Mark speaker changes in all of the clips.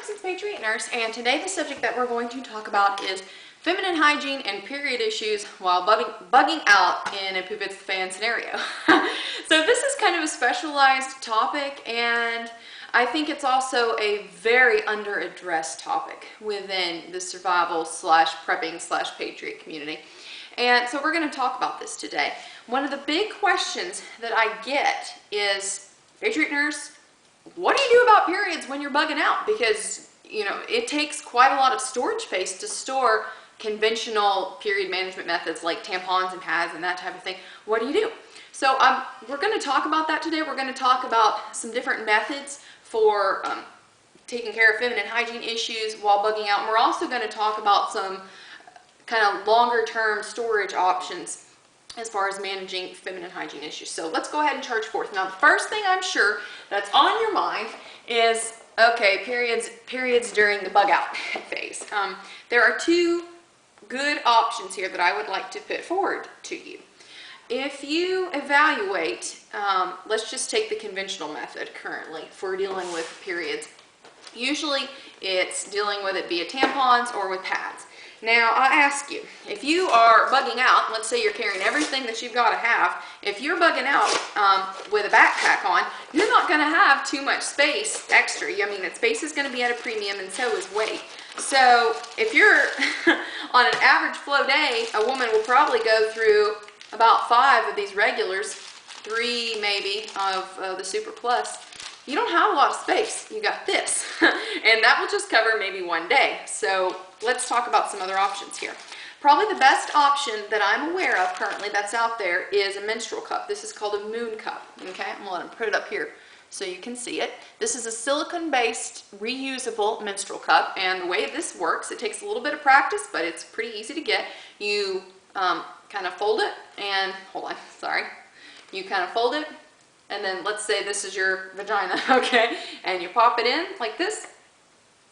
Speaker 1: licensed Patriot nurse, and today the subject that we're going to talk about is feminine hygiene and period issues while bugging out in a poop hits the fan scenario. So this is kind of a specialized topic, and I think it's also a very under-addressed topic within the survival slash prepping slash Patriot community. And so we're going to talk about this today. One of the big questions that I get is, Patriot nurse, what do you do about periods when you're bugging out? Because, you know, it takes quite a lot of storage space to store conventional period management methods like tampons and pads and that type of thing. What do you do? So we're going to talk about that today. We're going to talk about some different methods for taking care of feminine hygiene issues while bugging out. And we're also going to talk about some kind of longer term storage options as far as managing feminine hygiene issues. So let's go ahead and charge forth. Now, the first thing I'm sure that's on your mind is, okay, periods during the bug out phase. There are two good options here that I would like to put forward to you. If you evaluate, let's just take the conventional method currently for dealing with periods. Usually it's dealing with it via tampons or with pads. Now, I ask you, if you are bugging out, let's say you're carrying everything that you've got to have, if you're bugging out with a backpack on, you're not going to have too much space extra. I mean, that space is going to be at a premium, and so is weight. So if you're on an average flow day, a woman will probably go through about 5 of these regulars, 3 maybe of the Super Plus. You don't have a lot of space. You got this, and that will just cover maybe one day. So let's talk about some other options here. Probably the best option that I'm aware of currently that's out there is a menstrual cup. This is called a Moon cup. Okay, I'm gonna let them put it up here so you can see it. This is a silicone-based reusable menstrual cup, and the way this works, it takes a little bit of practice, but it's pretty easy to get. You kind of fold it, and you kind of fold it. And then let's say this is your vagina, okay? And you pop it in like this,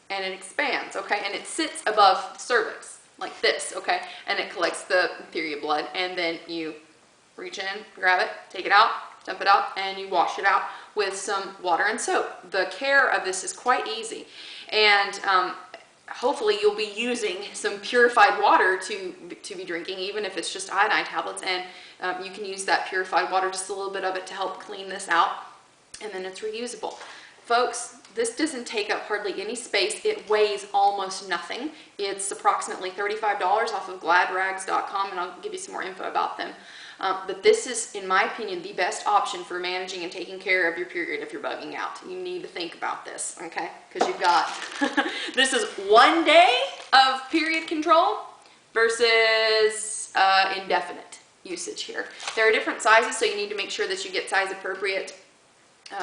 Speaker 1: and it expands, okay? And it sits above the cervix, like this, okay? And it collects the period blood, and then you reach in, grab it, take it out, dump it out, and you wash it out with some water and soap. The care of this is quite easy, and hopefully you'll be using some purified water to be drinking, even if it's just iodine tablets, and you can use that purified water, just a little bit of it, to help clean this out, and then it's reusable. Folks, this doesn't take up hardly any space. It weighs almost nothing. It's approximately $35 off of gladrags.com, and I'll give you some more info about them. But this is, in my opinion, the best option for managing and taking care of your period if you're bugging out. You need to think about this, okay? Because you've got, this is 1 day of period control versus indefinite usage here. There are different sizes, so you need to make sure that you get size appropriate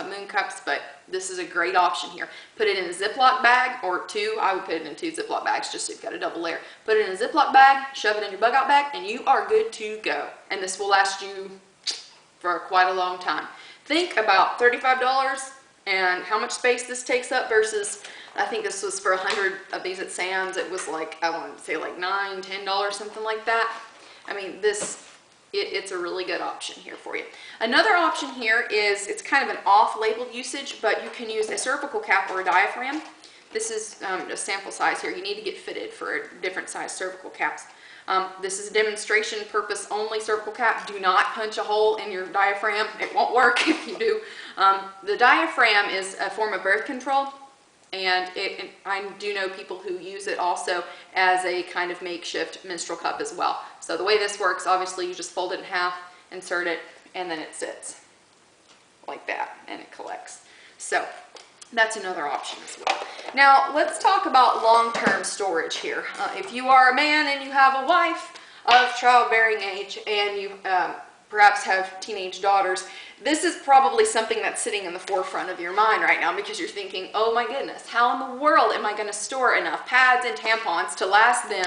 Speaker 1: Moon cups, but this is a great option here. Put it in a Ziploc bag, or 2. I would put it in 2 Ziploc bags just so you've got a double layer. Put it in a Ziploc bag, shove it in your bug out bag, and you are good to go. And this will last you for quite a long time. Think about $35 and how much space this takes up versus, I think this was for 100 of these at Sam's. It was like, I wanted to say like $9, $10, something like that. I mean, it's a really good option here for you. Another option here is, it's kind of an off-label usage, but you can use a cervical cap or a diaphragm. This is a sample size here. You need to get fitted for different size cervical caps. This is a demonstration purpose only cervical cap. Do not punch a hole in your diaphragm. It won't work if you do. The diaphragm is a form of birth control, and I do know people who use it also as a kind of makeshift menstrual cup as well. So the way this works, obviously you just fold it in half, insert it, and then it sits like that, and it collects. So that's another option as well. Now let's talk about long-term storage here. If you are a man and you have a wife of childbearing age, and you perhaps have teenage daughters, this is probably something that's sitting in the forefront of your mind right now, because you're thinking, oh my goodness, how in the world am I going to store enough pads and tampons to last them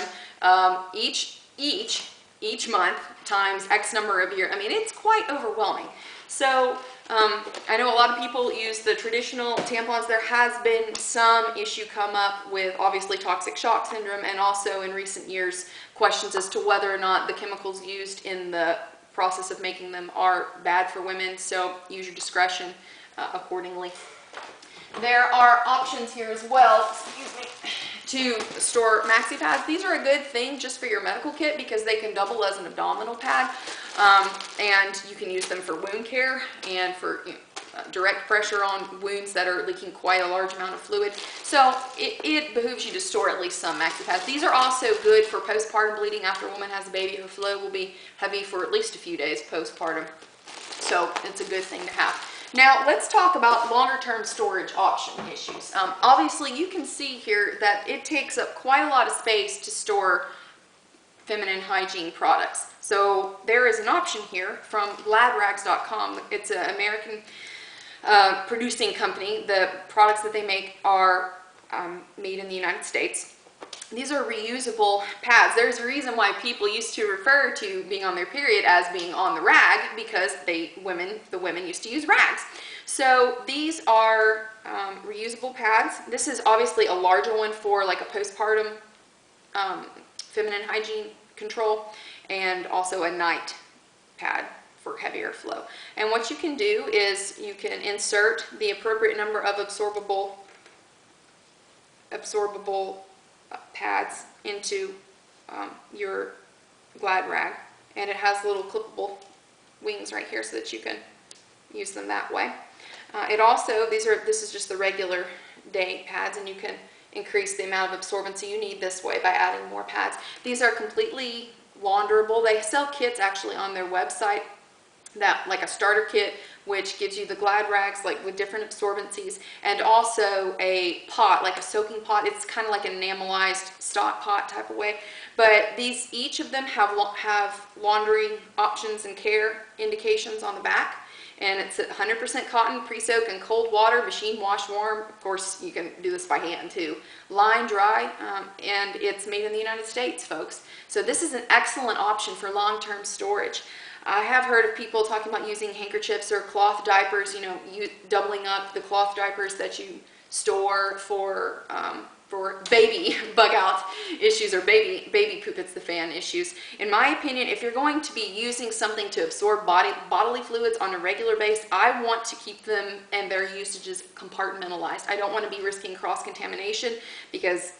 Speaker 1: each month times X number of years? I mean, it's quite overwhelming. So I know a lot of people use the traditional tampons. There has been some issue come up with obviously toxic shock syndrome, and also in recent years questions as to whether or not the chemicals used in the process of making them are bad for women, so use your discretion accordingly. there are options here as well, excuse me, to store maxi pads. These are a good thing just for your medical kit because they can double as an abdominal pad, and you can use them for wound care and for direct pressure on wounds that are leaking quite a large amount of fluid. So it behooves you to store at least some maxi pads. These are also good for postpartum bleeding. After a woman has a baby, her flow will be heavy for at least a few days postpartum. So it's a good thing to have. Now let's talk about longer term storage option issues. Obviously you can see here that it takes up quite a lot of space to store feminine hygiene products. So there is an option here from gladrags.com. It's an American producing company. The products that they make are made in the United States. These are reusable pads. There's a reason why people used to refer to being on their period as being on the rag, because the women used to use rags. So these are reusable pads. This is obviously a larger one for like a postpartum feminine hygiene control, and also a night pad for heavier flow. And what you can do is you can insert the appropriate number of absorbable pads into your Glad rag, and it has little clippable wings right here so that you can use them that way. It also, this is just the regular day pads, and you can increase the amount of absorbency you need this way by adding more pads. These are completely launderable. They sell kits actually on their website, that like a starter kit, which gives you the Glad rags like with different absorbencies, and also a pot, like a soaking pot. It's kind of like an enamelized stock pot type of way. But these, each of them have laundry options and care indications on the back. And it's 100% cotton, pre-soak in cold water, machine wash warm. Of course, you can do this by hand too. Line dry, and it's made in the United States, folks. So this is an excellent option for long-term storage. I have heard of people talking about using handkerchiefs or cloth diapers, doubling up the cloth diapers that you store for baby bug out issues or baby poop it's the fan issues. In my opinion, if you're going to be using something to absorb bodily fluids on a regular basis, I want to keep them and their usages compartmentalized. I don't want to be risking cross-contamination, because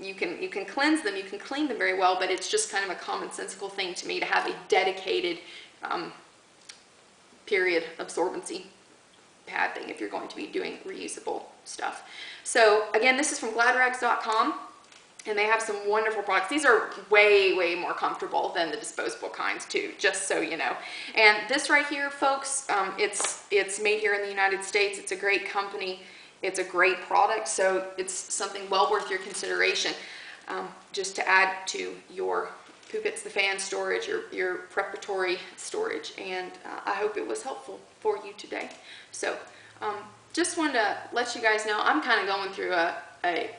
Speaker 1: you can cleanse them, you can clean them very well, but it's just kind of a commonsensical thing to me to have a dedicated period absorbency pad thing if you're going to be doing reusable stuff. So again, this is from gladrags.com, and they have some wonderful products. These are way more comfortable than the disposable kinds too, just so you know. And this right here, folks, it's made here in the United States. It's a great company. It's a great product, so it's something well worth your consideration, just to add to your Poop It's the Fan storage, your preparatory storage. And I hope it was helpful for you today. So just wanted to let you guys know I'm kind of going through a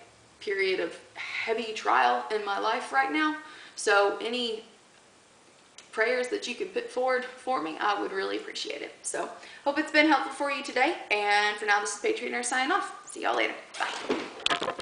Speaker 1: period of heavy trial in my life right now. So any prayers that you could put forward for me, I would really appreciate it. So hope it's been helpful for you today. And for now, this is Patriot Nurse signing off. See y'all later. Bye.